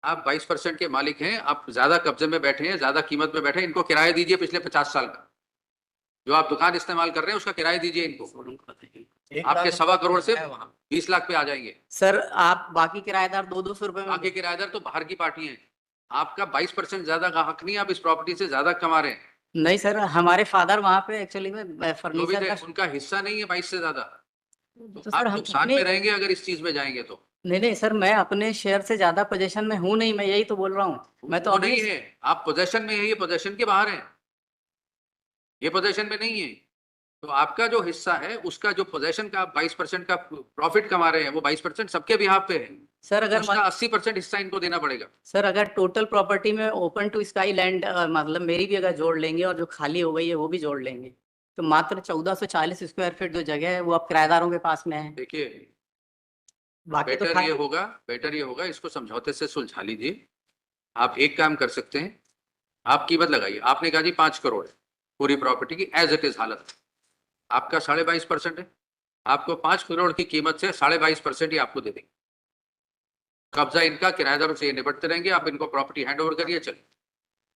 आप 22% के मालिक हैं, आप ज्यादा कब्जे में बैठे हैं, ज्यादा कीमत में बैठे हैं, इनको किराया दीजिए पिछले 50 साल का। जो आप दुकान इस्तेमाल कर रहे हैं उसका किराया दीजिए इनको। आपके 1.25 करोड़ से 20 लाख पे आ जाएंगे। सर आप बाकी किराएदार 200-200 रुपए में। बाकी किराएदार तो बाहर की पार्टी है। आपका 22% ज्यादा का हक नहीं, आप इस प्रॉपर्टी से ज्यादा कमा रहे हैं। नहीं सर, हमारे फादर वहाँ पे एक्चुअली में जो भी फर्नीचर थे, का। उनका हिस्सा नहीं है 22 से ज्यादा। तो सर आप हम नुकसान में रहेंगे अगर इस चीज में जाएंगे तो। नहीं नहीं सर, मैं अपने शेयर से ज्यादा पोजीशन में हूँ नहीं, मैं यही तो बोल रहा हूँ। मैं तो वो अपने नहीं है, आप पोजेशन में है, ये पोजेशन के बाहर है, ये पोजेशन में नहीं है। तो आपका जो हिस्सा है उसका जो पोजेशन का आप 22% का प्रॉफिट कमा रहे हैं, वो 22% सबके बिहाफ पे है। सर अगर उसका 80% हिस्सा इनको देना पड़ेगा। सर अगर टोटल प्रॉपर्टी में ओपन टू स्काई लैंड मतलब मेरी भी अगर जोड़ लेंगे और जो खाली हो गई है वो भी जोड़ लेंगे, तो मात्र 1440 स्क्वायर फीट जो जगह है वो अब किराएदारों के पास में है। देखिए, बाकी तो बेटर ये होगा इसको समझौते से सुलझा लीजिए। आप एक काम कर सकते हैं, आप कीमत लगाइए। आपने कहा जी 5 करोड़ है पूरी प्रॉपर्टी की एज इट इज हालत, आपका 22.5% है। आपको 5 करोड़ की कीमत से 22.5% ही आपको दे देंगे। कब्जा इनका, किराएदारों से ये निपटते रहेंगे, आप इनको प्रॉपर्टी हैंड ओवर करिए, चलिए।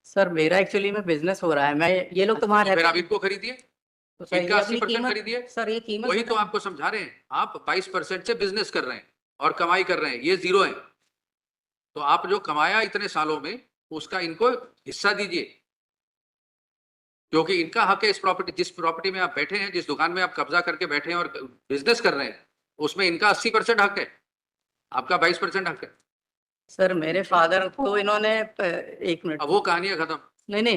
सर मेरा एक्चुअली में बिजनेस हो रहा है, मैं ये लोग तो वहाँ फिर रहते आप हैं। इनको खरीदिए, तो सर इनका ये अपनी 80% कीमत, खरीदिए। सर ये कीमत वही तो आपको समझा रहे हैं, आप 22% से बिजनेस कर रहे हैं और कमाई कर रहे हैं, ये जीरो है। तो आप जो कमाया इतने सालों में उसका इनको हिस्सा दीजिए, क्योंकि इनका हक है इस प्रॉपर्टी, जिस प्रॉपर्टी में आप बैठे हैं, जिस दुकान में आप कब्जा करके बैठे हैं और बिजनेस कर रहे हैं, उसमें इनका 80% हक है, आपका 22% हक है। सर मेरे फादर को इन्होंने एक मिनट, अब वो कहानी है खत्म। नहीं नहीं